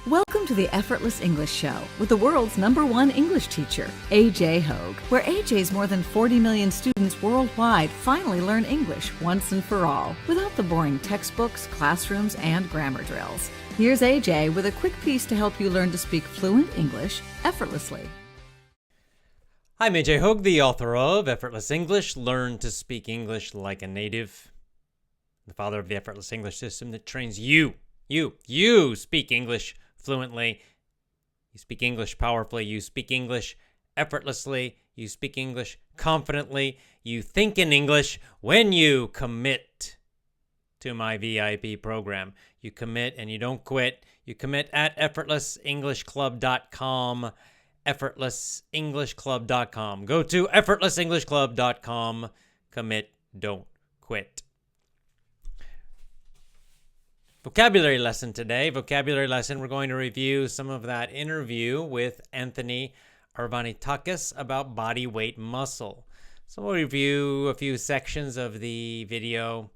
Welcome to the Effortless English Show with the world's #1 English teacher, AJ Hogue, where AJ's more than 40 million students worldwide finally learn English once and for all, without the boring textbooks, classrooms, and grammar drills. Here's AJ with a quick piece to help you learn to speak fluent English effortlessly. I'm AJ Hogue, the author of Effortless English, Learn to Speak English Like a Native, the father of the Effortless English system that trains you speak English fluently, you speak English powerfully, you speak English effortlessly, you speak English confidently, you think in English when you commit to my VIP program. You commit and you don't quit. You commit at effortlessenglishclub.com, effortlessenglishclub.com. Go to effortlessenglishclub.com. Commit, don't quit. Vocabulary lesson today. Vocabulary lesson. We're going to review some of that interview with Anthony Arvanitakis about body weight muscle. So we'll review a few sections of the video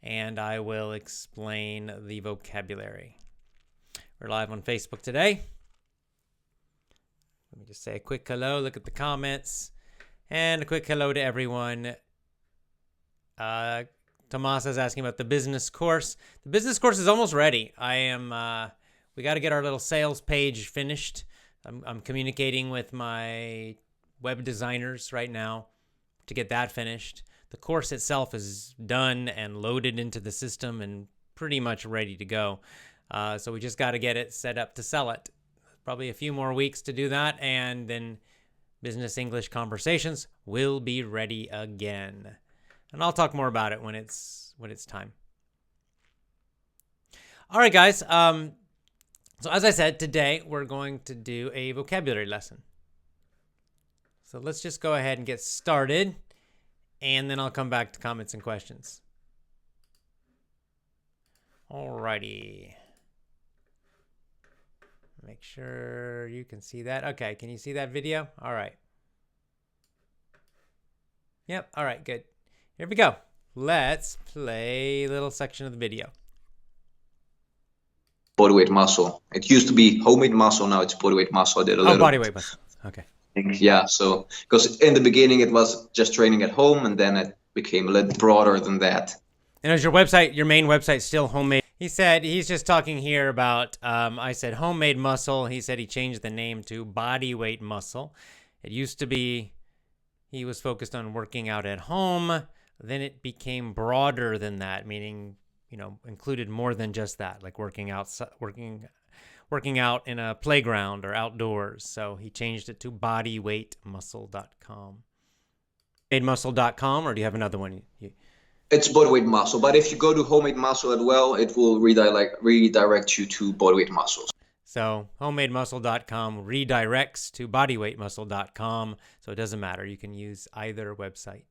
and I will explain the vocabulary. We're live on Facebook today. Let me just say a quick hello. Look at the comments. And a quick hello to everyone. Tomas is asking about the business course. The business course is almost ready. We got to get our little sales page finished. I'm communicating with my web designers right now to get that finished. The course itself is done and loaded into the system and pretty much ready to go. So we just got to get it set up to sell it. Probably a few more weeks to do that, and then Business English Conversations will be ready again. And I'll talk more about it when it's time. All right, guys. So as I said, today we're going to do a vocabulary lesson. So let's just go ahead and get started, and then I'll come back to comments and questions. All righty. Make sure you can see that. Okay, can you see that video? All right. Yep, all right, good. Here we go. Let's play a little section of the video. Bodyweight muscle. It used to be homemade muscle. Now it's bodyweight muscle. I did a little. Bodyweight muscle. Okay. Yeah. So because in the beginning it was just training at home, and then it became a little broader than that. And is your website, your main website, still homemade? He said he's just talking here about. I said homemade muscle. He said he changed the name to bodyweight muscle. It used to be. He was focused on working out at home. Then it became broader than that, meaning, included more than just that, like working out in a playground or outdoors. So he changed it to bodyweightmuscle.com. Bodyweightmuscle.com, or do you have another one? It's bodyweight muscle, but if you go to homemade muscle as well, it will redirect you to bodyweight muscles. So homemademuscle.com redirects to bodyweightmuscle.com, so it doesn't matter. You can use either website.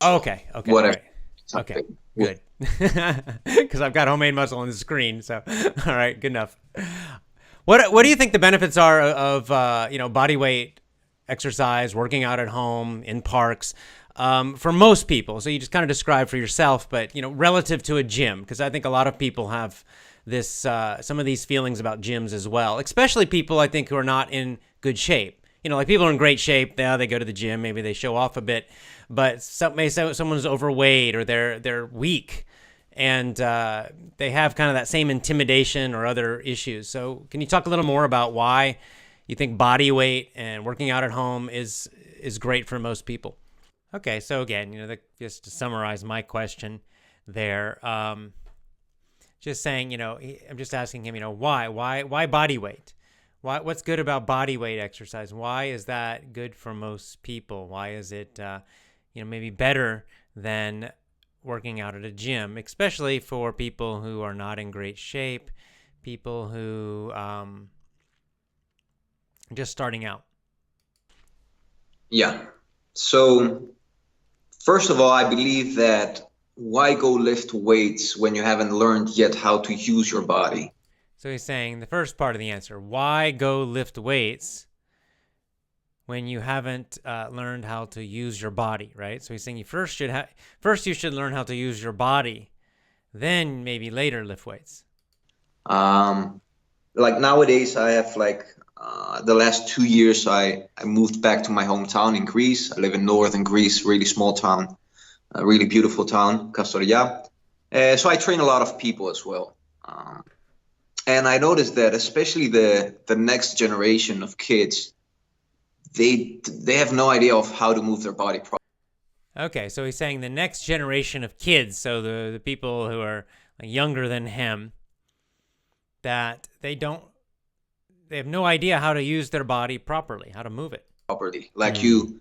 Okay. Whatever. Right. Okay, good. Because I've got homemade muscle on the screen. So, all right, good enough. What do you think the benefits are of body weight exercise, working out at home, in parks, for most people? So you just kind of describe for yourself, but relative to a gym, because I think a lot of people have this some of these feelings about gyms as well, especially people I think who are not in good shape. Like people are in great shape. They go to the gym. Maybe they show off a bit, but someone's overweight or they're weak, and they have kind of that same intimidation or other issues. So, can you talk a little more about why you think body weight and working out at home is great for most people? Okay, so again, just to summarize my question there, just saying, I'm just asking him, why body weight? What's good about body weight exercise? Why is that good for most people? Why is it, maybe better than working out at a gym, especially for people who are not in great shape, people who just starting out? Yeah. So first of all, I believe that why go lift weights when you haven't learned yet how to use your body? So he's saying the first part of the answer, why go lift weights when you haven't learned how to use your body, right? So he's saying you first you should learn how to use your body, then maybe later lift weights. like nowadays I have like the last 2 years I moved back to my hometown in Greece. I live in northern Greece, really small town, a really beautiful town, Kastoria. So I train a lot of people as well. And I noticed that especially the next generation of kids, they have no idea of how to move their body properly. Okay, so he's saying the next generation of kids, so the people who are like younger than him, that they have no idea how to use their body properly, how to move it. Like you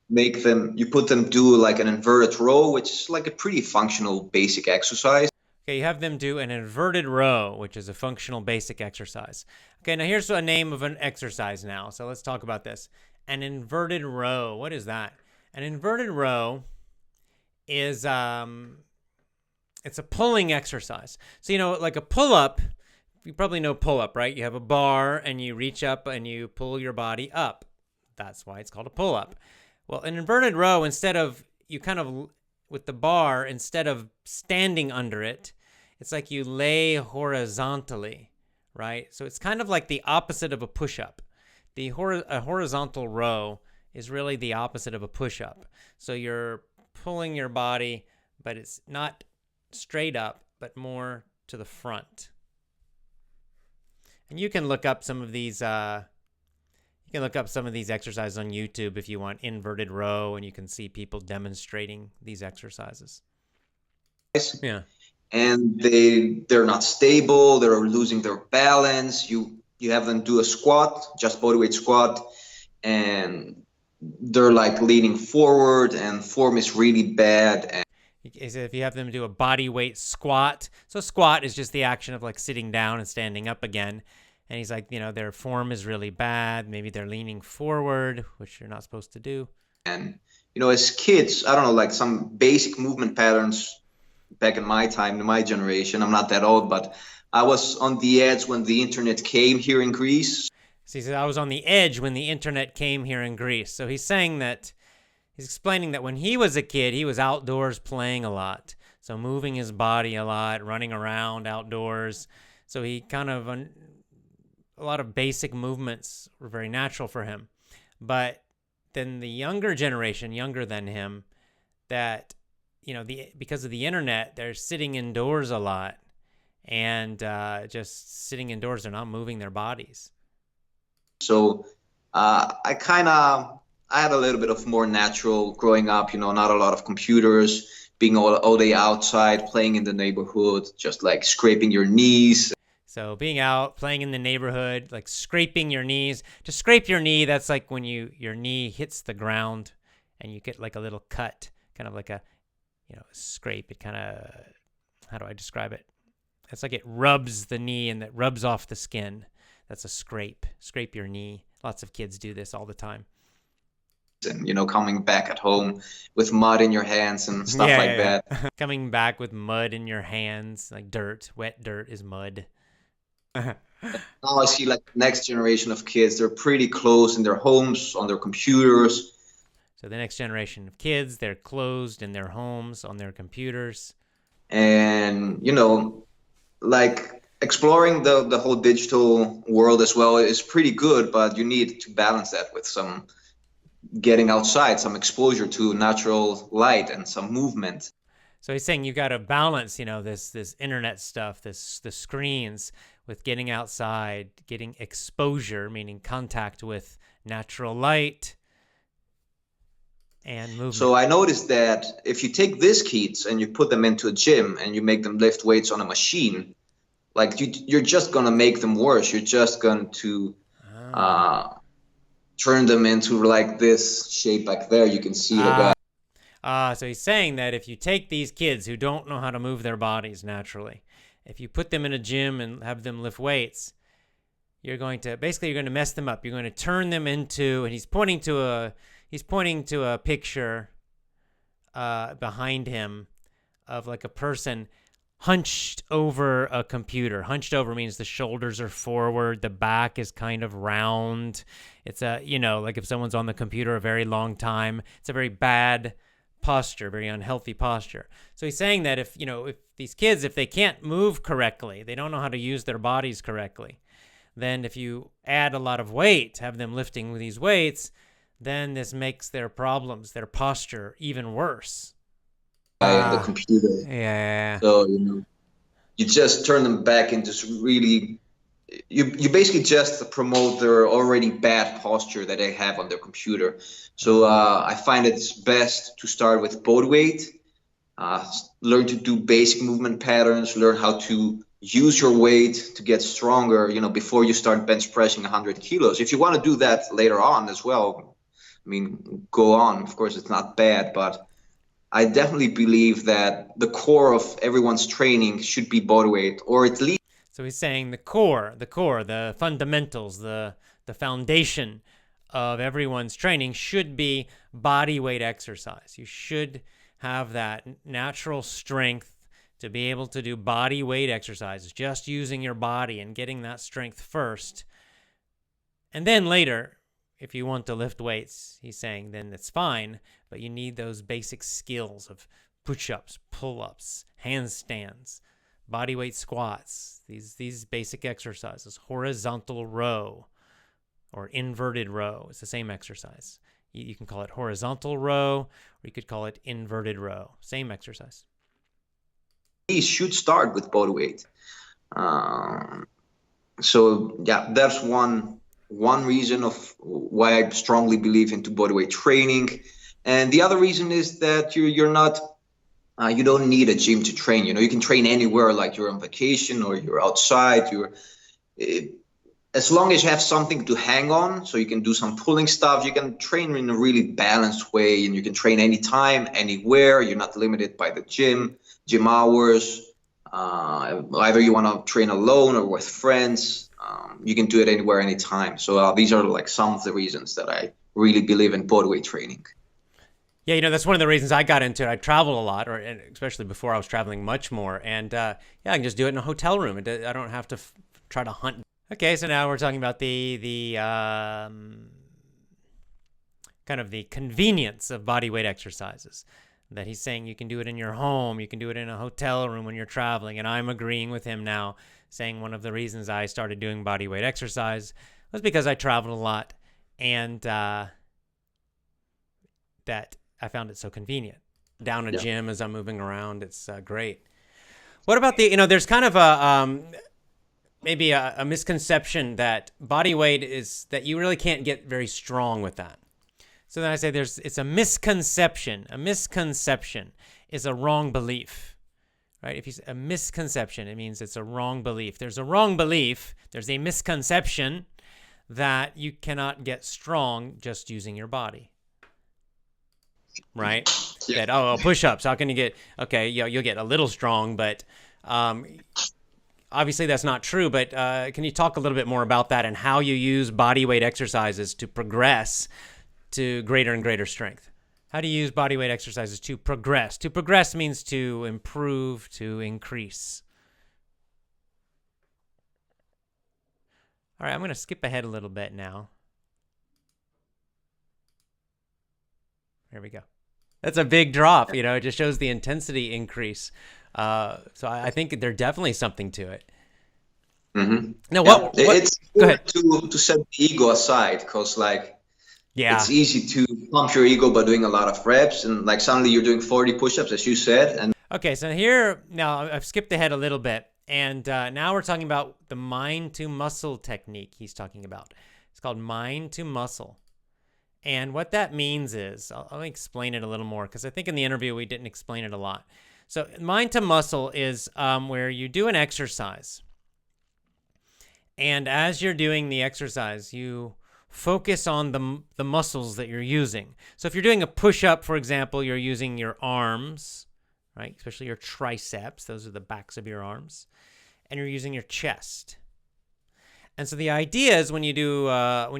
put them do like an inverted row, which is like a pretty functional basic exercise. Okay, you have them do an inverted row, which is a functional basic exercise. Okay, now here's a name of an exercise now. So let's talk about this. An inverted row. What is that? An inverted row is it's a pulling exercise. So, you know, like a pull-up, you probably know pull-up, right? You have a bar and you reach up and you pull your body up. That's why it's called a pull-up. Well, an inverted row, instead of you kind of with the bar, instead of standing under it, it's like you lay horizontally, right? So it's kind of like the opposite of a push-up. A horizontal row is really the opposite of a push-up. So you're pulling your body, but it's not straight up, but more to the front. And you can look up some of these exercises on YouTube if you want, inverted row, and you can see people demonstrating these exercises. Yeah. And they're not stable, they're losing their balance. You have them do a squat, just bodyweight squat, and they're like leaning forward and form is really bad. And if you have them do a bodyweight squat, so squat is just the action of like sitting down and standing up again. And he's like, you know, their form is really bad. Maybe they're leaning forward, which you're not supposed to do. And, you know, as kids, I don't know, like some basic movement patterns back in my time, in my generation, I'm not that old, but I was on the edge when the internet came here in Greece. So he said, I was on the edge when the internet came here in Greece. So he's saying that, he's explaining that when he was a kid, he was outdoors playing a lot. So moving his body a lot, running around outdoors. So he kind of, a lot of basic movements were very natural for him. But then the younger generation, younger than him, that, you know, because of the internet, they're sitting indoors a lot. And just sitting indoors, they're not moving their bodies. So I had a little bit of more natural growing up, you know, not a lot of computers, being all day outside, playing in the neighborhood, just like scraping your knees. So being out, playing in the neighborhood, like scraping your knees. To scrape your knee, that's like when your knee hits the ground and you get like a little cut, kind of like a, you know, scrape. It kind of, how do I describe it? It's like it rubs the knee and that rubs off the skin. That's a scrape. Scrape your knee. Lots of kids do this all the time. And, you know, coming back at home with mud in your hands and stuff that. Coming back with mud in your hands, like dirt. Wet dirt is mud. Now I see like the next generation of kids, they're pretty close in their homes, on their computers. So the next generation of kids, they're closed in their homes, on their computers. And, you know, like exploring the whole digital world as well is pretty good, but you need to balance that with some getting outside, some exposure to natural light and some movement. So he's saying you got to balance, you know, this internet stuff, the screens, with getting outside, getting exposure, meaning contact with natural light and movement. So I noticed that if you take these kids and you put them into a gym and you make them lift weights on a machine, like you're just going to make them worse. You're just going to turn them into like this shape back there. You can see the guy. So he's saying that if you take these kids who don't know how to move their bodies naturally, if you put them in a gym and have them lift weights, you're going to mess them up. You're going to turn them into, and he's pointing to a picture behind him of like a person hunched over a computer. Hunched over means the shoulders are forward, the back is kind of round. It's like if someone's on the computer a very long time, it's a very bad posture, very unhealthy posture. So he's saying that if these kids, if they can't move correctly, they don't know how to use their bodies correctly, then if you add a lot of weight, have them lifting these weights, then this makes their problems, their posture, even worse. The computer. Yeah. So, you just turn them back into really, you basically just promote their already bad posture that they have on their computer. So I find it's best to start with bodyweight, learn to do basic movement patterns, learn how to use your weight to get stronger, before you start bench pressing 100 kilos. If you want to do that later on as well, I mean, go on. Of course, it's not bad, but I definitely believe that the core of everyone's training should be bodyweight, or at least. So he's saying the core, the fundamentals, the foundation of everyone's training should be body weight exercise. You should have that natural strength to be able to do body weight exercises, just using your body and getting that strength first. And then later, if you want to lift weights, he's saying, then it's fine, but you need those basic skills of push-ups, pull-ups, handstands, body weight squats, these basic exercises, horizontal row or inverted row. It's the same exercise. You can call it horizontal row, or you could call it inverted row. Same exercise. He should start with bodyweight. So yeah, that's one reason of why I strongly believe into bodyweight training. And the other reason is that you're not, you don't need a gym to train. You can train anywhere, like you're on vacation or you're outside. As long as you have something to hang on, so you can do some pulling stuff, you can train in a really balanced way, and you can train anytime, anywhere. You're not limited by the gym hours. Either you want to train alone or with friends. You can do it anywhere, anytime. So these are like some of the reasons that I really believe in bodyweight training. Yeah, that's one of the reasons I got into it. I travel a lot, and especially before I was traveling much more. And I can just do it in a hotel room. I don't have to try to hunt. Okay, so now we're talking about the kind of the convenience of bodyweight exercises. That he's saying you can do it in your home, you can do it in a hotel room when you're traveling, and I'm agreeing with him now, saying one of the reasons I started doing bodyweight exercise was because I traveled a lot, and that I found it so convenient. Down a gym as I'm moving around, it's great. What about there's kind of maybe a misconception that bodyweight is that you really can't get very strong with that. So then I say it's a misconception. A misconception is a wrong belief, right? If you say a misconception, it means it's a wrong belief. There's a wrong belief. There's a misconception that you cannot get strong just using your body, right? Yeah. That, push-ups, how can you get, okay, you'll get a little strong, but obviously that's not true. But can you talk a little bit more about that and how you use body weight exercises to progress to greater and greater strength? How do you use bodyweight exercises to progress? To progress means to improve, to increase. All right, I'm going to skip ahead a little bit now. There we go. That's a big drop. It just shows the intensity increase. So I think there's definitely something to it. Mm-hmm. Now, what? It's Go ahead. to set the ego aside, because yeah, it's easy to pump your ego by doing a lot of reps, and suddenly you're doing 40 push-ups, as you said. And okay, so here now I've skipped ahead a little bit, and now we're talking about the mind to muscle technique. He's talking about it's called mind to muscle, and what that means is I'll explain it a little more because I think in the interview we didn't explain it a lot. So mind to muscle is where you do an exercise, and as you're doing the exercise, you focus on the muscles that you're using. So if you're doing a push-up, for example, you're using your arms, right? Especially your triceps. Those are the backs of your arms. And you're using your chest. And so the idea is when you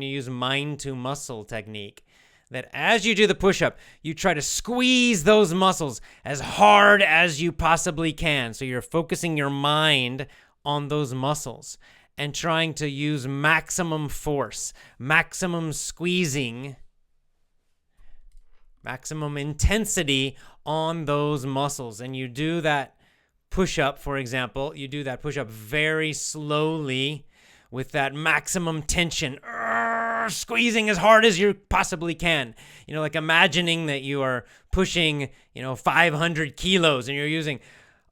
use mind to muscle technique, that as you do the push-up, you try to squeeze those muscles as hard as you possibly can. So you're focusing your mind on those muscles and trying to use maximum force, maximum squeezing, maximum intensity on those muscles. And you do that push-up, for example, you do that push-up very slowly with that maximum tension, squeezing as hard as you possibly can. Like imagining that you are pushing, 500 kilos and you're using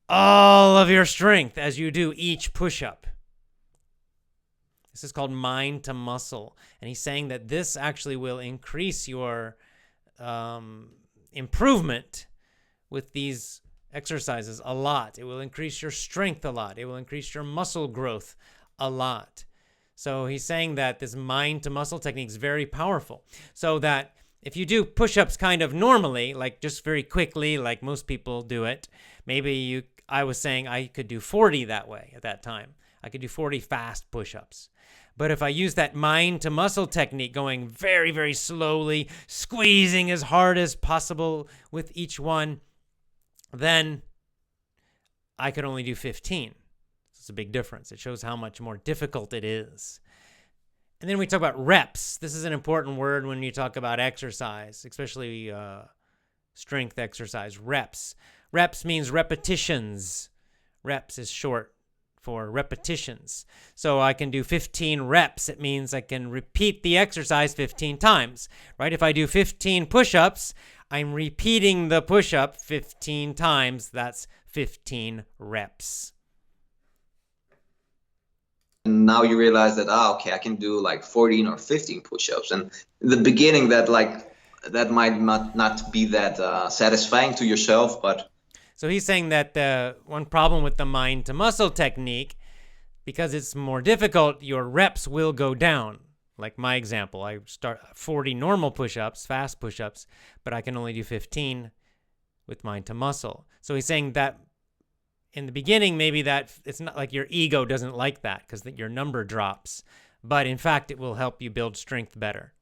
all of your strength as you do each push-up. This is called mind to muscle. And he's saying that this actually will increase your improvement with these exercises a lot. It will increase your strength a lot. It will increase your muscle growth a lot. So he's saying that this mind to muscle technique is very powerful. So that if you do push-ups kind of normally, like just very quickly, like most people do it, I was saying I could do 40 that way at that time. I could do 40 fast push-ups. But if I use that mind to muscle technique, going very, very slowly, squeezing as hard as possible with each one, then I could only do 15. It's a big difference. It shows how much more difficult it is. And then we talk about reps. This is an important word when you talk about exercise, especially strength exercise. Reps. Reps means repetitions. Reps is short for repetitions. So I can do 15 reps. It means I can repeat the exercise 15 times, right? If I do 15 push-ups, I'm repeating the push-up 15 times. That's 15 reps. And now you realize that, okay, I can do like 14 or 15 push-ups. And in the beginning, that might not be that satisfying to yourself, but so he's saying that the one problem with the mind to muscle technique, because it's more difficult, your reps will go down. Like my example, I start 40 normal push-ups, fast push-ups, but I can only do 15 with mind to muscle. So he's saying that in the beginning, maybe that it's not like your ego doesn't like that because your number drops, but in fact, it will help you build strength better.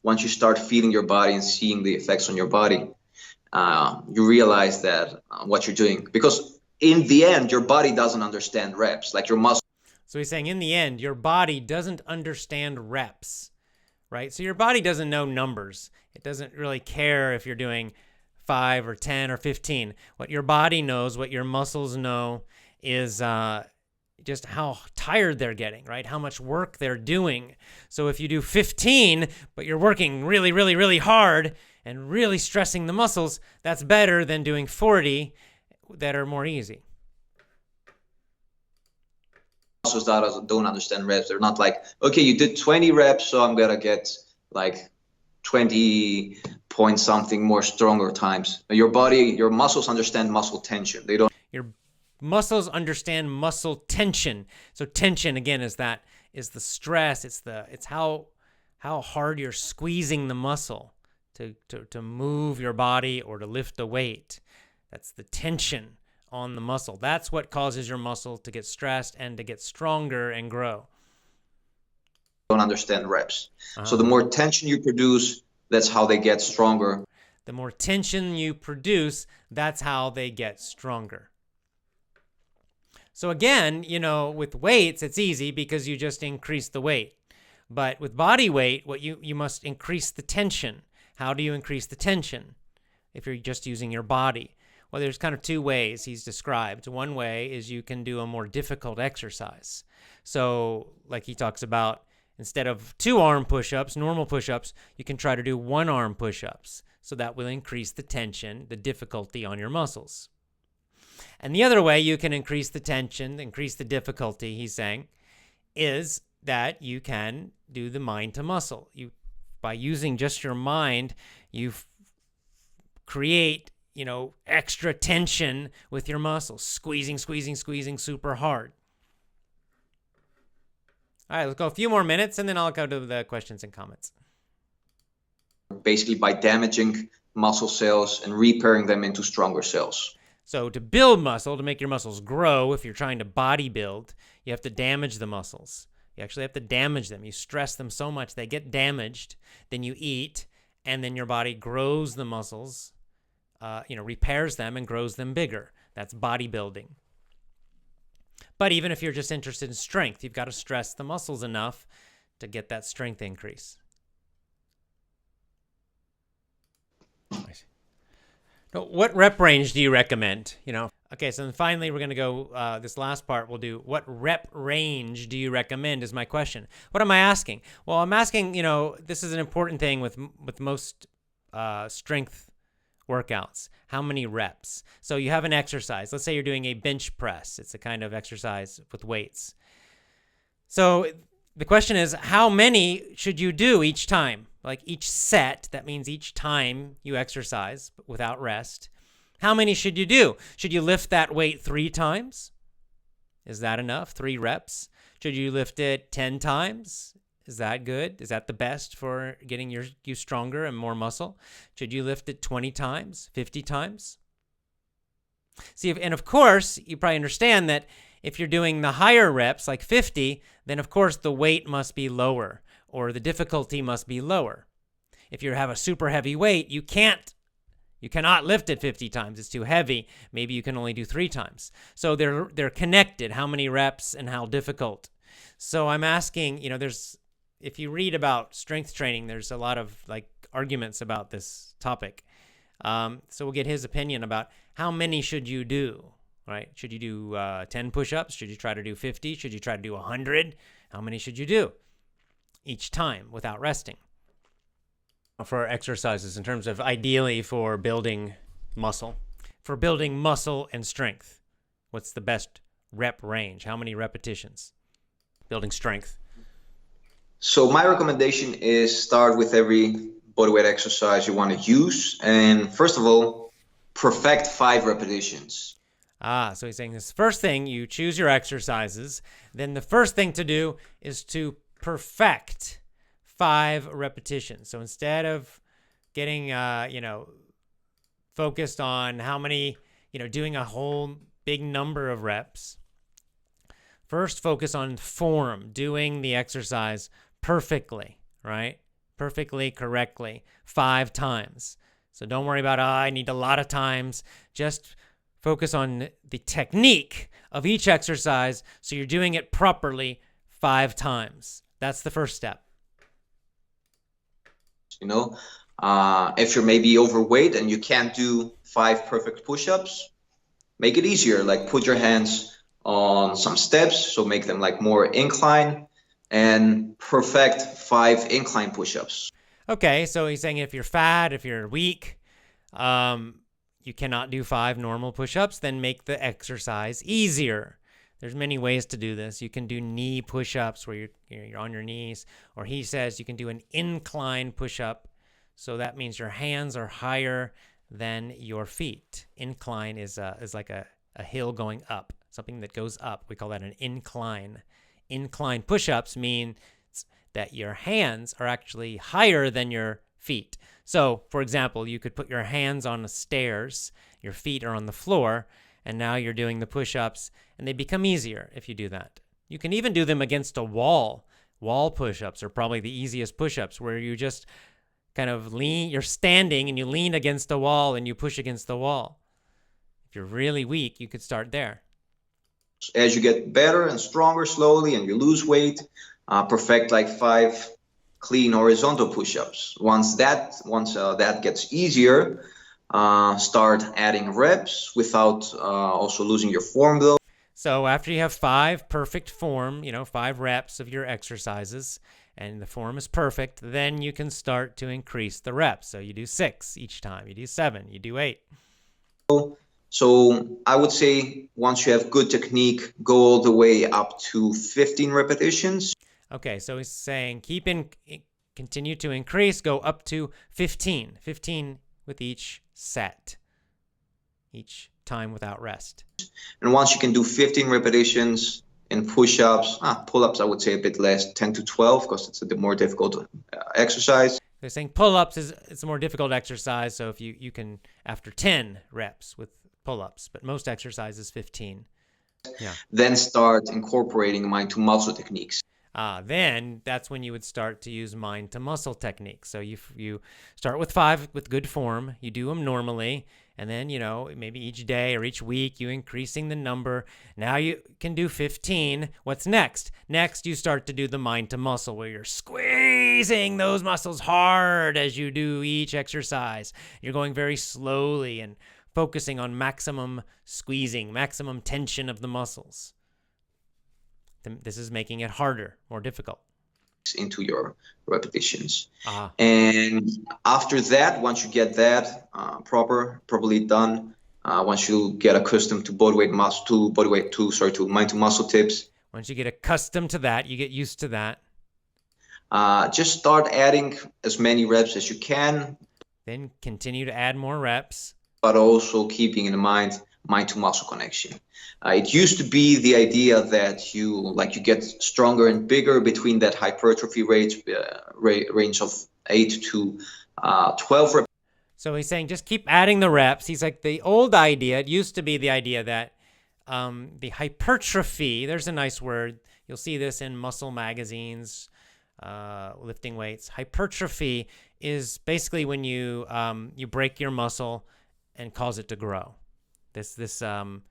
Once you start feeling your body and seeing the effects on your body, you realize that what you're doing, because in the end, your body doesn't understand reps, like your muscle. So he's saying in the end, your body doesn't understand reps, right? So your body doesn't know numbers. It doesn't really care if you're doing 5 or 10 or 15. What your body knows, what your muscles know is just how tired they're getting, right? How much work they're doing. So if you do 15, but you're working really, really, really hard and really stressing the muscles, that's better than doing 40 that are more easy. Muscles that don't understand reps. They're not like, okay, you did 20 reps, so I'm gonna get like 20 point something more stronger times. Your body, your muscles understand muscle tension. They don't. Your muscles understand muscle tension. So tension again is the stress. It's how hard you're squeezing the muscle to move your body or to lift a weight. That's the tension on the muscle. That's what causes your muscle to get stressed and to get stronger and grow. Don't understand reps. So the more tension you produce, that's how they get stronger. The more tension you produce, that's how they get stronger. So again, with weights, it's easy because you just increase the weight. But with body weight, you must increase the tension. How do you increase the tension if you're just using your body? Well, there's kind of two ways he's described. One way is you can do a more difficult exercise. So like he talks about, instead of 2-arm push-ups, normal push-ups, you can try to do 1-arm push-ups. So that will increase the tension, the difficulty on your muscles. And the other way you can increase the tension, increase the difficulty, he's saying, is that you can do the mind to muscle. By using just your mind, you create, extra tension with your muscles, squeezing super hard. All right, let's go a few more minutes, and then I'll go to the questions and comments. Basically by damaging muscle cells and repairing them into stronger cells. So to build muscle, to make your muscles grow, if you're trying to bodybuild, you have to damage the muscles. You actually have to damage them. You stress them so much they get damaged. Then you eat, and then your body grows the muscles, repairs them and grows them bigger. That's bodybuilding. But even if you're just interested in strength, you've got to stress the muscles enough to get that strength increase. What rep range do you recommend? Okay, so then finally we're going to go, this last part we'll do, what rep range do you recommend is my question. What am I asking? Well, I'm asking, this is an important thing with most strength workouts. How many reps? So you have an exercise. Let's say you're doing a bench press. It's a kind of exercise with weights. So the question is, how many should you do each time? Like each set, that means each time you exercise without rest. How many should you do? Should you lift that weight 3 times? Is that enough? 3 reps? Should you lift it 10 times? Is that good? Is that the best for getting you stronger and more muscle? Should you lift it 20 times, 50 times? See, and of course, you probably understand that if you're doing the higher reps, like 50, then of course the weight must be lower or the difficulty must be lower. If you have a super heavy weight, you cannot lift it 50 times. It's too heavy. Maybe you can only do 3 times. So they're connected, how many reps and how difficult. So I'm asking, if you read about strength training, there's a lot of arguments about this topic. So we'll get his opinion about how many should you do, right? Should you do 10 push-ups? Should you try to do 50? Should you try to do 100? How many should you do each time without resting? For exercises in terms of ideally for building muscle. For building muscle and strength, what's the best rep range? How many repetitions? Building strength. So my recommendation is start with every bodyweight exercise you want to use. And first of all, perfect 5 repetitions. So he's saying this first thing, you choose your exercises. Then the first thing to do is to perfect 5 repetitions. So instead of getting, focused on how many, doing a whole big number of reps, first focus on form, doing the exercise perfectly, right? Perfectly, correctly, 5 times. So don't worry about, I need a lot of times. Just focus on the technique of each exercise so you're doing it properly 5 times. That's the first step. If you're maybe overweight and you can't do 5 perfect push-ups, make it easier. Like put your hands on some steps, so make them more incline, and perfect 5 incline push-ups. Okay, so he's saying if you're fat, if you're weak, you cannot do 5 normal push-ups, then make the exercise easier. There's many ways to do this. You can do knee push-ups where you're on your knees, or he says you can do an incline push-up. So that means your hands are higher than your feet. Incline is like a hill going up, something that goes up. We call that an incline. Incline push-ups mean that your hands are actually higher than your feet. So, for example, you could put your hands on the stairs, your feet are on the floor, and now you're doing the push-ups, and they become easier if you do that. You can even do them against a wall. Wall push-ups are probably the easiest push-ups, where you just kind of lean, you're standing and you lean against a wall and you push against the wall. If you're really weak, you could start there. As you get better and stronger slowly and you lose weight, perfect 5 clean horizontal push-ups. Once that gets easier, start adding reps without also losing your form though. So after you have 5 perfect form, 5 reps of your exercises, and the form is perfect, then you can start to increase the reps. So you do 6 each time, you do 7, you do 8. So I would say once you have good technique, go all the way up to 15 repetitions. Okay, so he's saying continue to increase, go up to 15 with each set, each time without rest. And once you can do 15 repetitions in push-ups, pull-ups I would say a bit less, 10 to 12, because it's a bit more difficult exercise. They're saying pull-ups it's a more difficult exercise, so if you can, after 10 reps with pull-ups, but most exercises 15. Yeah. Then start incorporating mind-to-muscle techniques. Then that's when you would start to use mind-to-muscle techniques. So you start with 5 with good form, you do them normally, and then, maybe each day or each week you increasing the number. Now you can do 15. What's next? Next, you start to do the mind-to-muscle, where you're squeezing those muscles hard as you do each exercise. You're going very slowly and focusing on maximum squeezing, maximum tension of the muscles. This is making it harder, more difficult. Into your repetitions. Ah. And after that, once you get that properly done, once you get accustomed to to mind to muscle tips. Once you get accustomed to that, you get used to that. Just start adding as many reps as you can. Then continue to add more reps. But also keeping in mind to muscle connection. It used to be the idea that you get stronger and bigger between that hypertrophy range of 8 to 12 reps. So he's saying just keep adding the reps. He's like, the old idea, it used to be the idea that the hypertrophy, there's a nice word. You'll see this in muscle magazines, lifting weights. Hypertrophy is basically when you break your muscle and cause it to grow. This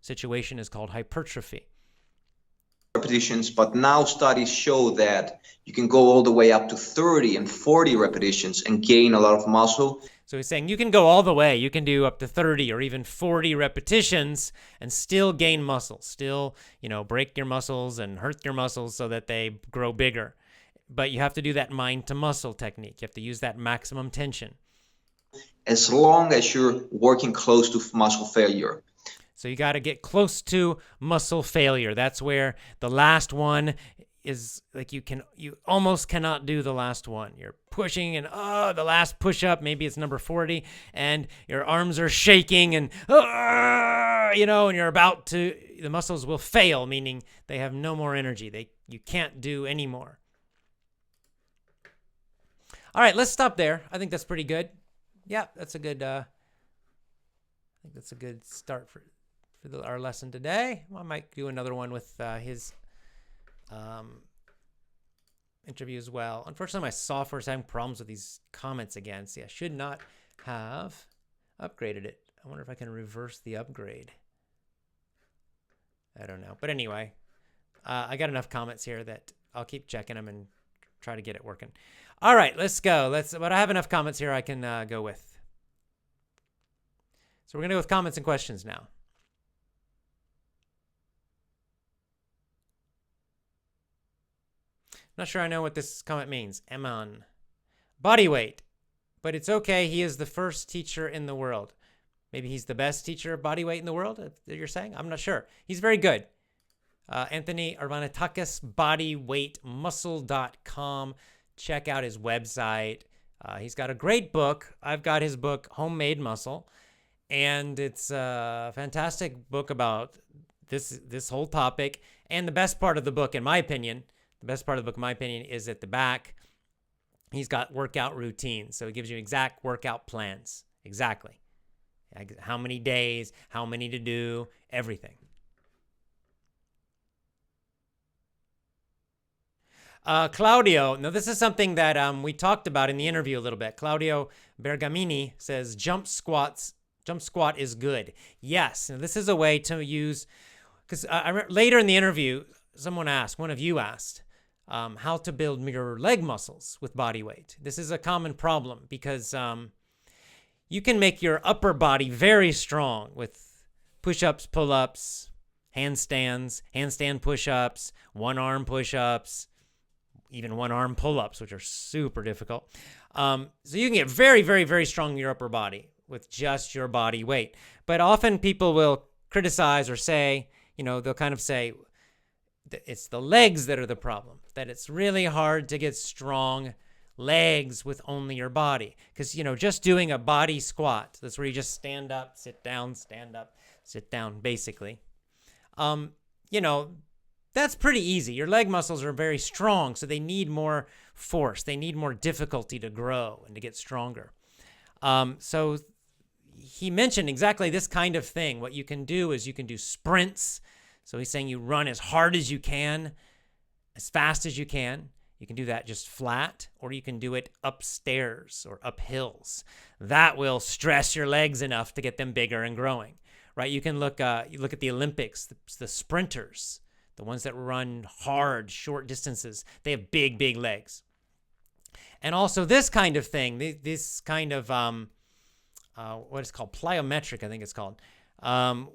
situation is called hypertrophy. Repetitions, but now studies show that you can go all the way up to 30 and 40 repetitions and gain a lot of muscle. So he's saying you can go all the way. You can do up to 30 or even 40 repetitions and still gain muscle, still, break your muscles and hurt your muscles so that they grow bigger. But you have to do that mind to muscle technique. You have to use that maximum tension. As long as you're working close to muscle failure. So you got to get close to muscle failure. That's where the last one is like you almost cannot do the last one. You're pushing and the last push up, maybe it's number 40, and your arms are shaking and and you're about to, the muscles will fail, meaning they have no more energy. You can't do any more. All right, let's stop there. I think that's pretty good. Yeah, that's a good. I think that's a good start for our lesson today. Well, I might do another one with his interview as well. Unfortunately, my software is having problems with these comments again. See, I should not have upgraded it. I wonder if I can reverse the upgrade. I don't know. But anyway, I got enough comments here that I'll keep checking them and try to get it working. All right, let's go. But I have enough comments here I can go with. So we're going to go with comments and questions now. Not sure I know what this comment means. Eman. Bodyweight. But it's okay. He is the first teacher in the world. Maybe he's the best teacher of bodyweight in the world, you're saying? I'm not sure. He's very good. Anthony Arvanitakis, bodyweightmuscle.com. Check out his website. He's got a great book. I've got his book, Homemade Muscle. And it's a fantastic book about this whole topic. And the best part of the book, in my opinion, is at the back. He's got workout routines. So he gives you exact workout plans. Exactly. How many days, how many to do, everything. Claudio, now this is something that we talked about in the interview a little bit. Claudio Bergamini says jump squat is good. Yes, now this is a way to use, because later in the interview, one of you asked, how to build your leg muscles with body weight. This is a common problem because you can make your upper body very strong with push-ups, pull-ups, handstands, handstand push-ups, one-arm push-ups, even one-arm pull-ups, which are super difficult. So you can get very, very, very strong in your upper body with just your body weight. But often people will criticize or say, they'll kind of say, it's the legs that are the problem, that it's really hard to get strong legs with only your body. Because, just doing a body squat, that's where you just stand up, sit down, basically. That's pretty easy. Your leg muscles are very strong, so they need more force. They need more difficulty to grow and to get stronger. So he mentioned exactly this kind of thing. What you can do is you can do sprints. So he's saying you run as hard as you can, as fast as you can. You can do that just flat, or you can do it upstairs or up hills. That will stress your legs enough to get them bigger and growing, right? You can look at the Olympics, the sprinters, the ones that run hard, short distances. They have big, big legs. And also this kind of thing, this kind of what is called plyometric, I think it's called,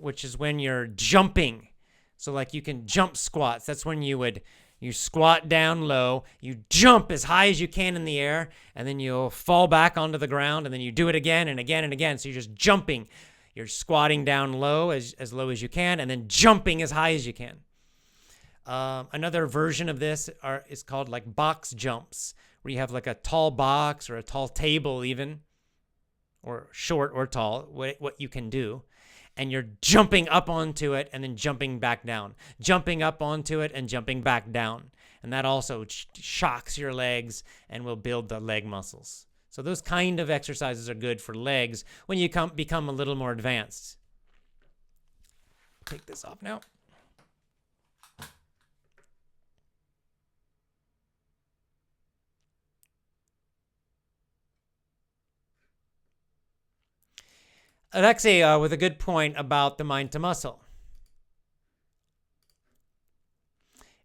which is when you're jumping. So like you can jump squats. That's when you squat down low, you jump as high as you can in the air, and then you'll fall back onto the ground, and then you do it again and again and again. So you're just jumping. You're squatting down low as low as you can, and then jumping as high as you can. Another version of this is called like box jumps, where you have like a tall box or a tall table even, or short or tall, what you can do. And you're jumping up onto it and then jumping back down. Jumping up onto it and jumping back down. And that also shocks your legs and will build the leg muscles. So those kind of exercises are good for legs when you become a little more advanced. Take this off now. Alexei with a good point about the mind to muscle.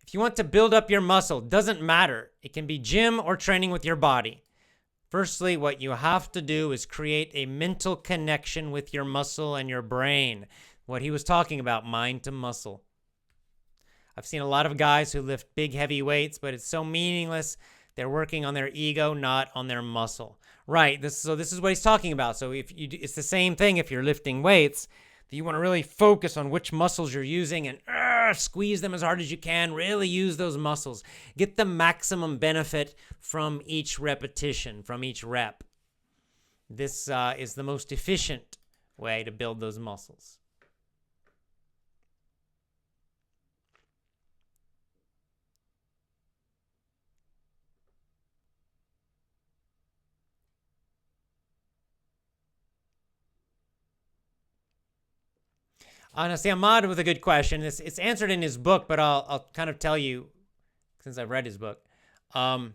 If you want to build up your muscle, doesn't matter. It can be gym or training with your body. Firstly, what you have to do is create a mental connection with your muscle and your brain. What he was talking about, mind to muscle. I've seen a lot of guys who lift big, heavy weights, but it's so meaningless. They're working on their ego, not on their muscle. Right, so this is what he's talking about. So it's the same thing if you're lifting weights. You want to really focus on which muscles you're using and squeeze them as hard as you can. Really use those muscles. Get the maximum benefit from each repetition, from each rep. This is the most efficient way to build those muscles. Honestly, Ahmad with a good question. It's answered in his book, but I'll kind of tell you, since I've read his book. How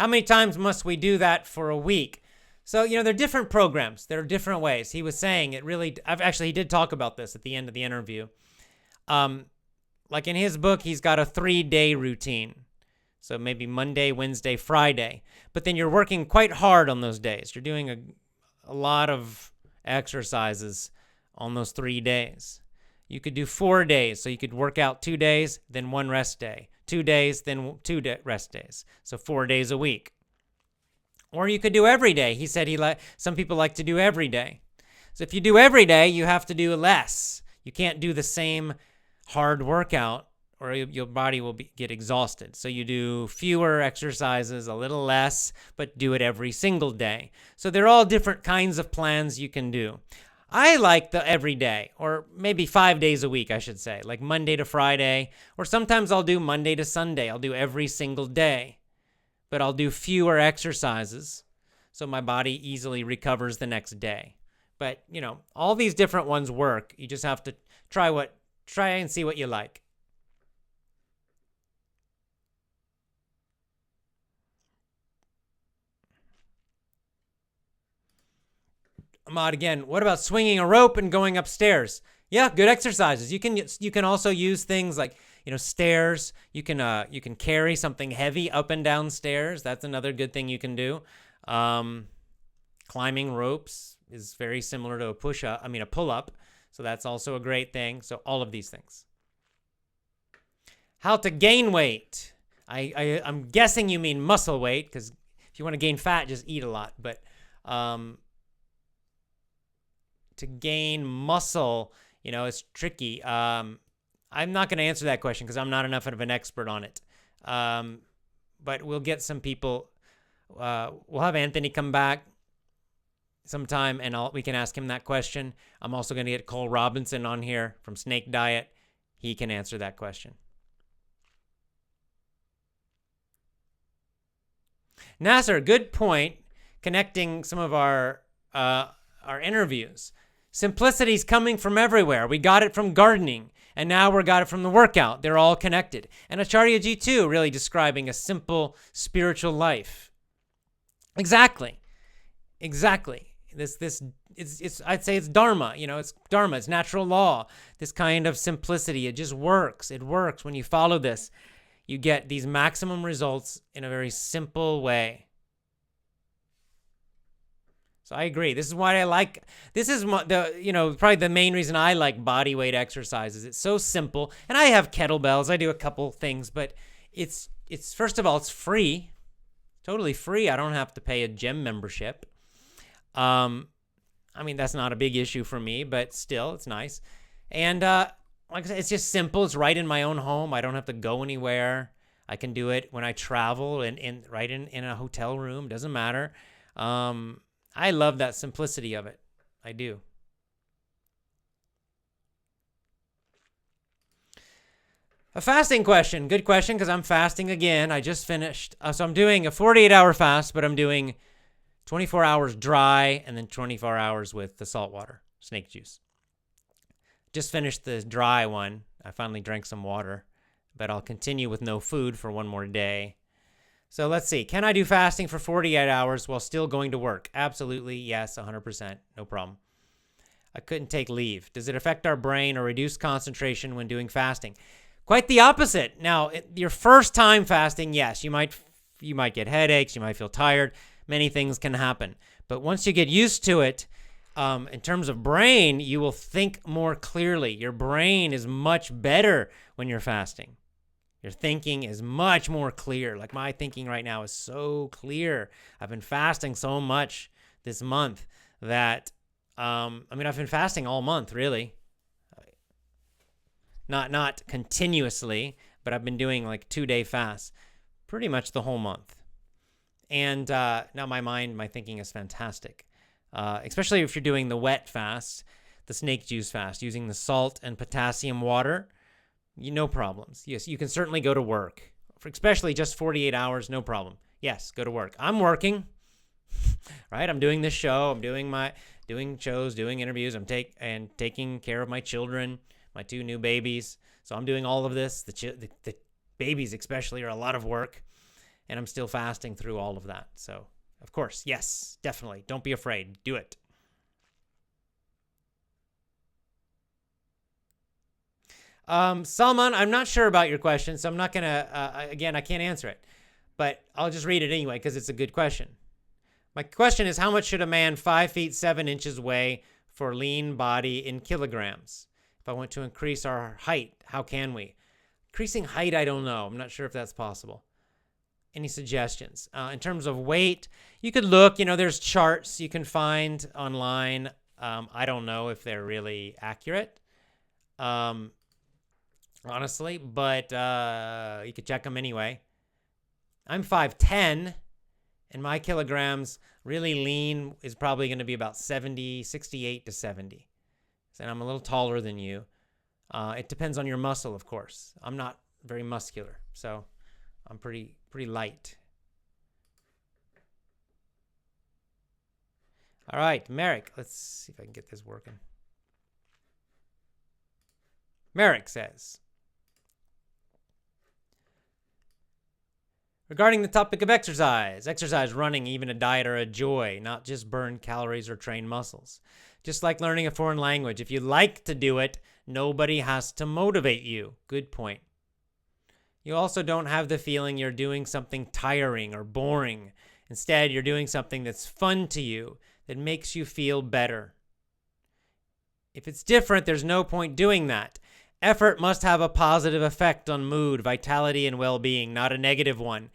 many times must we do that for a week? So, there are different programs. There are different ways. He was saying he did talk about this at the end of the interview. Like in his book, he's got a 3-day routine. So maybe Monday, Wednesday, Friday. But then you're working quite hard on those days. You're doing a lot of exercises on those 3 days. You could do 4 days. So you could work out 2 days, then 1 rest day. 2 days, then 2 rest days. So 4 days a week. Or you could do every day. He said some people like to do every day. So if you do every day, you have to do less. You can't do the same hard workout or your body will get exhausted. So you do fewer exercises, a little less, but do it every single day. So they're all different kinds of plans you can do. I like the every day, or maybe 5 days a week, I should say, like Monday to Friday, or sometimes I'll do Monday to Sunday. I'll do every single day, but I'll do fewer exercises so my body easily recovers the next day. But, all these different ones work. You just have to try and see what you like. Ahmad again, what about swinging a rope and going upstairs? Yeah, good exercises. You can also use things like, stairs. You can carry something heavy up and down stairs. That's another good thing you can do. Climbing ropes is very similar to a pull-up. So that's also a great thing. So all of these things. How to gain weight. I'm guessing you mean muscle weight, because if you want to gain fat, just eat a lot. But to gain muscle, it's tricky. I'm not going to answer that question because I'm not enough of an expert on it. But we'll get some people. We'll have Anthony come back sometime, and we can ask him that question. I'm also going to get Cole Robinson on here from Snake Diet. He can answer that question. Nasser, good point. Connecting some of our interviews. Simplicity's coming from everywhere. We got it from gardening, and now we got it from the workout. They're all connected. And Acharya Ji too, really describing a simple spiritual life. Exactly. I'd say it's dharma. It's dharma. It's natural law. This kind of simplicity. It just works. It works when you follow this. You get these maximum results in a very simple way. So I agree. This is why I like. This is probably the main reason I like body weight exercises. It's so simple, and I have kettlebells. I do a couple things, but it's first of all, it's free, totally free. I don't have to pay a gym membership. I mean, that's not a big issue for me, but still, it's nice. And like I said, it's just simple. It's right in my own home. I don't have to go anywhere. I can do it when I travel and right in a hotel room. Doesn't matter. I love that simplicity of it. I do. A fasting question. Good question, because I'm fasting again. I just finished. So I'm doing a 48-hour fast, but I'm doing 24 hours dry and then 24 hours with the salt water, snake juice. Just finished the dry one. I finally drank some water, but I'll continue with no food for one more day. So let's see. Can I do fasting for 48 hours while still going to work? Absolutely, yes, 100%. No problem. I couldn't take leave. Does it affect our brain or reduce concentration when doing fasting? Quite the opposite. Now, your first time fasting, yes, you might get headaches, you might feel tired. Many things can happen. But once you get used to it, in terms of brain, you will think more clearly. Your brain is much better when you're fasting. Your thinking is much more clear. Like my thinking right now is so clear. I've been fasting so much this month that, I've been fasting all month, really. Not continuously, but I've been doing like 2-day fasts pretty much the whole month. And now my thinking is fantastic. Especially if you're doing the wet fast, the snake juice fast, using the salt and potassium water. No problems. Yes, you can certainly go to work, especially just 48 hours, no problem. Yes, go to work. I'm working, right? I'm doing this show. I'm doing shows, doing interviews. I'm taking care of my children, my 2 new babies. So I'm doing all of this. The babies especially are a lot of work, and I'm still fasting through all of that. So, of course, yes, definitely. Don't be afraid. Do it. Salman, I'm not sure about your question, so I'm not going to, again, I can't answer it. But I'll just read it anyway because it's a good question. My question is, how much should a man 5 feet 7 inches weigh for lean body in kilograms? If I want to increase our height, how can we? Increasing height, I don't know. I'm not sure if that's possible. Any suggestions? In terms of weight, you could look, there's charts you can find online. I don't know if they're really accurate. Honestly, but you could check them anyway. I'm 5'10", and my kilograms really lean is probably going to be about 68 to 70. And I'm a little taller than you. It depends on your muscle, of course. I'm not very muscular, so I'm pretty light. All right, Merrick. Let's see if I can get this working. Merrick says, regarding the topic of exercise, running, even a diet are a joy, not just burn calories or train muscles. Just like learning a foreign language. If you like to do it, nobody has to motivate you. Good point. You also don't have the feeling you're doing something tiring or boring. Instead, you're doing something that's fun to you, that makes you feel better. If it's different, there's no point doing that. Effort must have a positive effect on mood, vitality, and well-being, not a negative one.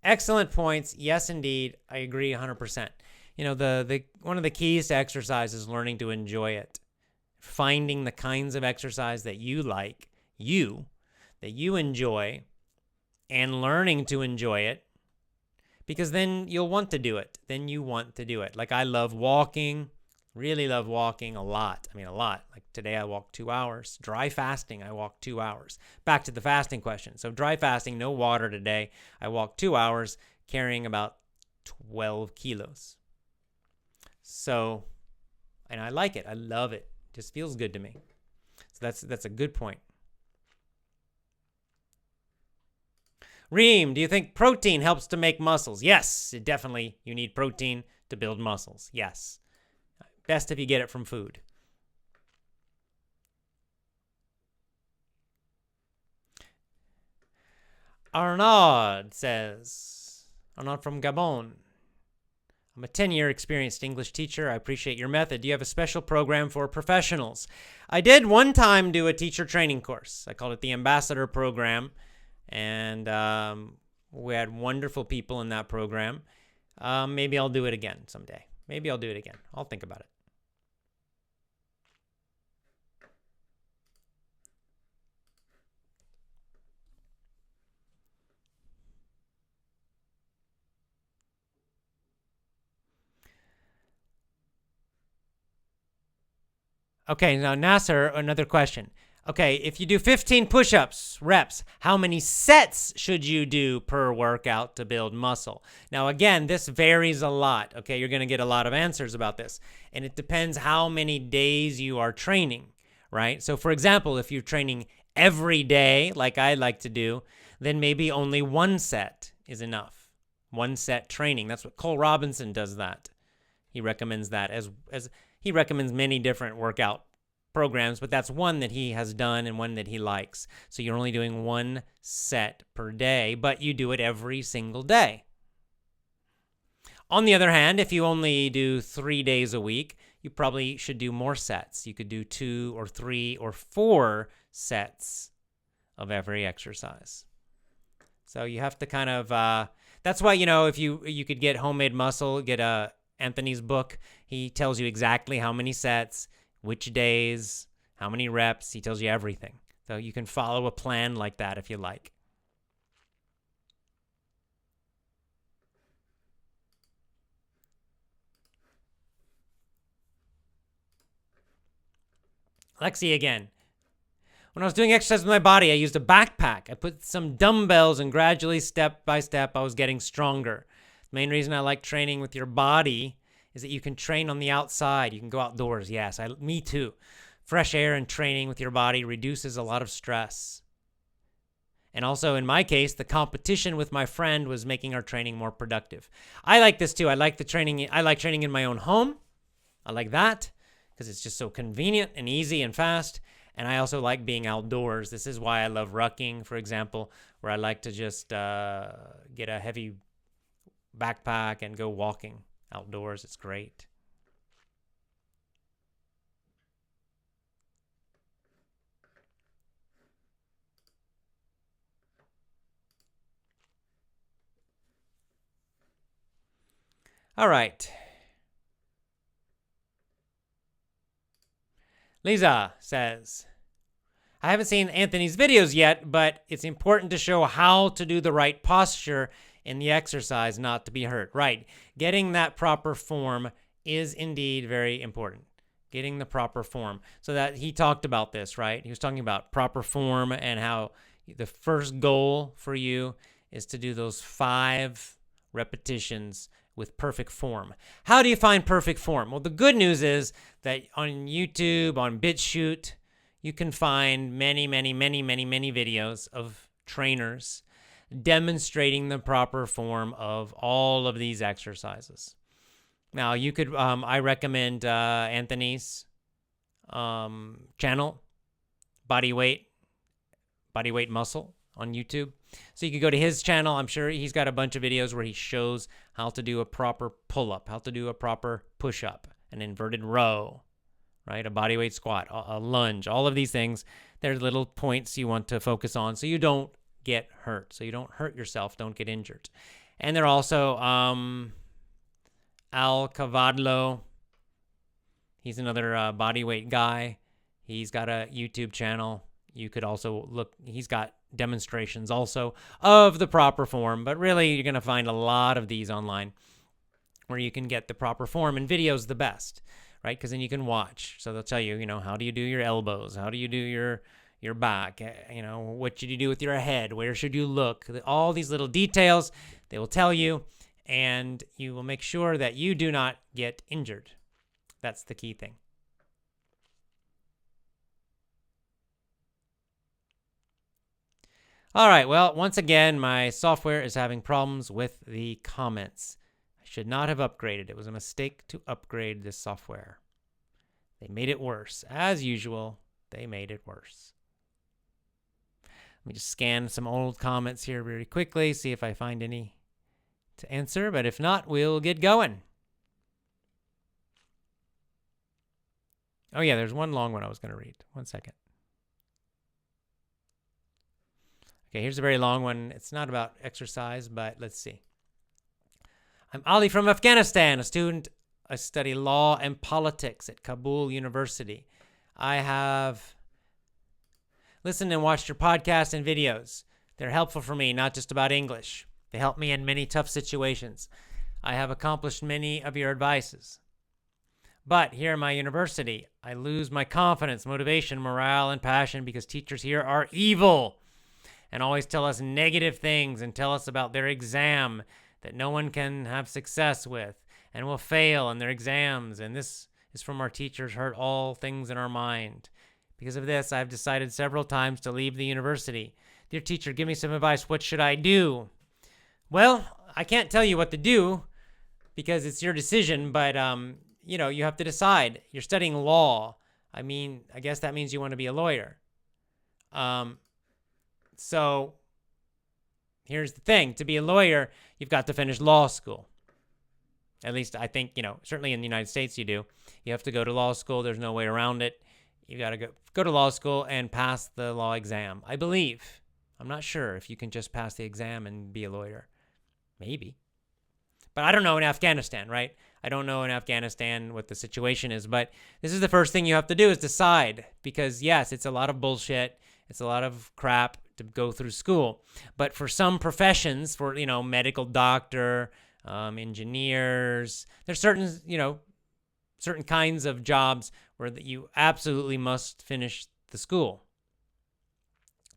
Excellent points. Yes, indeed. I agree 100%. The one of the keys to exercise is learning to enjoy it. Finding the kinds of exercise that you like, that you enjoy, and learning to enjoy it, because then you'll want to do it. Like I love walking. Really love walking a lot. A lot. Like today I walked 2 hours. Dry fasting, I walked 2 hours. Back to the fasting question. So dry fasting, no water today. I walked 2 hours carrying about 12 kilos. So, and I like it. I love it. Just feels good to me. So that's a good point. Reem, do you think protein helps to make muscles? Yes, definitely. You need protein to build muscles. Yes. Best if you get it from food. Arnaud says, Arnaud from Gabon. I'm a 10-year experienced English teacher. I appreciate your method. Do you have a special program for professionals? I did one time do a teacher training course. I called it the Ambassador Program, and we had wonderful people in that program. Maybe I'll do it again someday. Maybe I'll do it again. I'll think about it. Okay, now Nasser, another question. Okay, if you do 15 push-ups, reps, how many sets should you do per workout to build muscle? Now, again, this varies a lot. Okay, you're going to get a lot of answers about this. And it depends how many days you are training, right? So, for example, if you're training every day, like I like to do, then maybe only one set is enough. One set training. That's what Cole Robinson does that. He recommends that as he recommends many different workout programs, but that's one that he has done and one that he likes. So you're only doing one set per day, but you do it every single day. On the other hand, if you only do 3 days a week, you probably should do more sets. You could do 2 or 3 or 4 sets of every exercise. So you have to kind of, that's why, if you could get Homemade Muscle, get Anthony's book. He tells you exactly how many sets, which days, how many reps. He tells you everything. So you can follow a plan like that if you like. Lexi again. When I was doing exercise with my body, I used a backpack. I put some dumbbells and gradually, step by step, I was getting stronger. The main reason I like training with your body is that you can train on the outside. You can go outdoors. Yes, me too. Fresh air and training with your body reduces a lot of stress. And also, in my case, the competition with my friend was making our training more productive. I like this too. I like training in my own home. I like that because it's just so convenient and easy and fast. And I also like being outdoors. This is why I love rucking, for example, where I like to just get a heavy backpack and go walking outdoors. It's great. All right. Lisa says, I haven't seen Anthony's videos yet, but it's important to show how to do the right posture in the exercise not to be hurt. Right. Getting that proper form is indeed very important. Getting the proper form. So that he talked about this, right? He was talking about proper form and how the first goal for you is to do those 5 repetitions with perfect form. How do you find perfect form? Well, the good news is that on YouTube, on BitChute, you can find many videos of trainers demonstrating the proper form of all of these exercises. Now, you could, I recommend Anthony's channel, Bodyweight Muscle on YouTube. So you could go to his channel. I'm sure he's got a bunch of videos where he shows how to do a proper pull-up, how to do a proper push-up, an inverted row, right? A bodyweight squat, a lunge, all of these things. There's little points you want to focus on so you don't get hurt, so you don't hurt yourself, don't get injured. And they're also Al Cavadlo. He's another bodyweight guy. He's got a YouTube channel. You could also look, he's got demonstrations also of the proper form, but really you're going to find a lot of these online where you can get the proper form, and video's the best, right? Because then you can watch. So they'll tell you, how do you do your elbows? How do you do your back? What should you do with your head? Where should you look? All these little details they will tell you, and you will make sure that you do not get injured. That's the key thing. All right, well, once again, my software is having problems with the comments. I should not have upgraded. It was a mistake to upgrade this software. They made it worse. As usual, they made it worse. Let me just scan some old comments here very quickly, see if I find any to answer. But if not, we'll get going. Oh, yeah, there's one long one I was going to read. 1 second. Okay, here's a very long one. It's not about exercise, but let's see. I'm Ali from Afghanistan, a student. I study law and politics at Kabul University. I have listened and watched your podcasts and videos. They're helpful for me, not just about English. They help me in many tough situations. I have accomplished many of your advices. But here in my university, I lose my confidence, motivation, morale, and passion because teachers here are evil and always tell us negative things and tell us about their exam that no one can have success with and will fail in their exams. And this is from our teachers hurt all things in our mind. Because of this, I've decided several times to leave the university. Dear teacher, give me some advice. What should I do? Well, I can't tell you what to do because it's your decision, but you have to decide. You're studying law. I guess that means you want to be a lawyer. So here's the thing. To be a lawyer, you've got to finish law school. At least I think, certainly in the United States you do. You have to go to law school. There's no way around it. You got to go to law school and pass the law exam, I believe. I'm not sure if you can just pass the exam and be a lawyer. Maybe. But I don't know in Afghanistan, right? I don't know in Afghanistan what the situation is, but this is the first thing you have to do is decide because, yes, it's a lot of bullshit. It's a lot of crap to go through school. But for some professions, for, medical doctor, engineers, there's certain kinds of jobs where you absolutely must finish the school.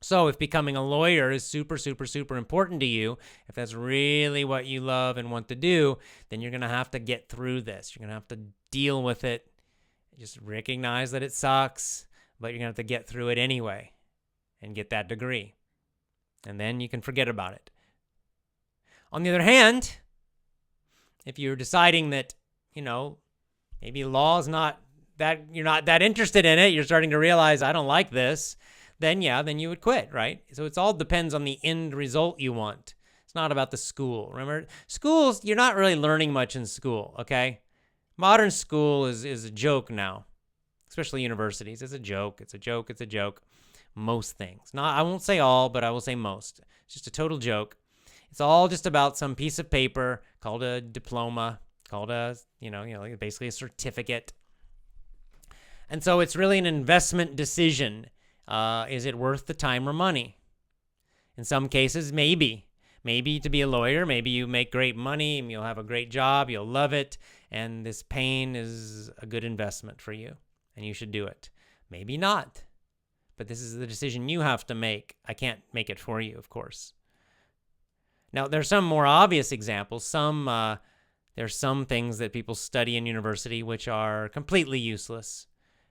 So if becoming a lawyer is super, super, super important to you, if that's really what you love and want to do, then you're going to have to get through this. You're going to have to deal with it. Just recognize that it sucks, but you're going to have to get through it anyway and get that degree. And then you can forget about it. On the other hand, if you're deciding that, maybe law is not that, you're not that interested in it, you're starting to realize I don't like this, then you would quit, right? So it all depends on the end result you want. It's not about the school. Remember, schools, you're not really learning much in school, okay? Modern school is a joke now, especially universities. It's a joke. It's a joke. It's a joke. Most things. I won't say all, but I will say most. It's just a total joke. It's all just about some piece of paper called a diploma, called a, basically a certificate. And so it's really an investment decision. Is it worth the time or money? In some cases, maybe. Maybe to be a lawyer, maybe you make great money, and you'll have a great job, you'll love it, and this pain is a good investment for you, and you should do it. Maybe not. But this is the decision you have to make. I can't make it for you, of course. Now, there's some more obvious examples. There's some things that people study in university which are completely useless,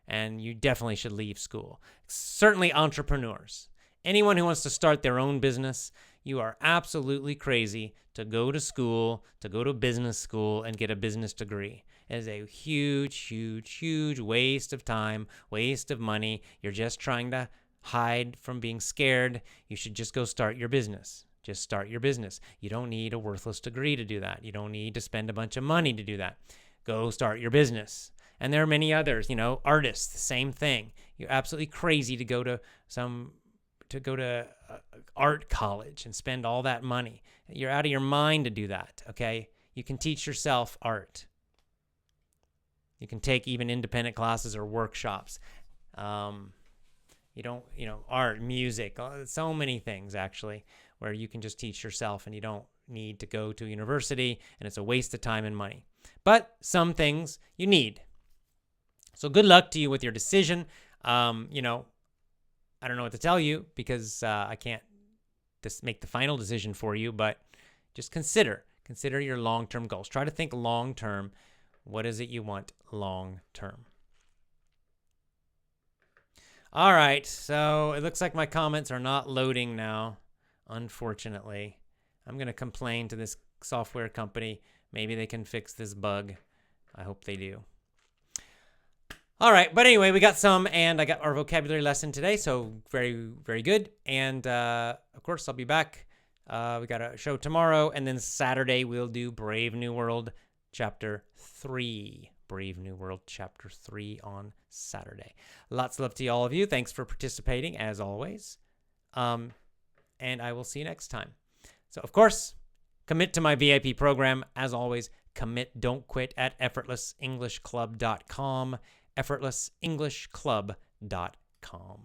and you definitely should leave school. Certainly entrepreneurs. Anyone who wants to start their own business, you are absolutely crazy to go to school, to go to business school and get a business degree. It is a huge, huge, huge waste of time, waste of money. You're just trying to hide from being scared. You should just go start your business. Just start your business. You don't need a worthless degree to do that. You don't need to spend a bunch of money to do that. Go start your business. And there are many others, artists, same thing. You're absolutely crazy to go to art college and spend all that money. You're out of your mind to do that, okay? You can teach yourself art. You can take even independent classes or workshops. Art, music, so many things actually, where you can just teach yourself and you don't need to go to university, and it's a waste of time and money. But some things you need. So good luck to you with your decision. I don't know what to tell you because I can't just make the final decision for you, but just consider your long-term goals. Try to think long-term. What is it you want long-term? All right, so it looks like my comments are not loading now, unfortunately. I'm going to complain to this software company. Maybe they can fix this bug. I hope they do. All right, but anyway, we got some, and I got our vocabulary lesson today, so very, very good. And, of course, I'll be back. We got a show tomorrow, and then Saturday we'll do Brave New World, Chapter 3. Brave New World Chapter 3 on Saturday. Lots of love to all of you. Thanks for participating, as always. And I will see you next time. So, of course, commit to my VIP program. As always, commit, don't quit at effortlessenglishclub.com. effortlessenglishclub.com.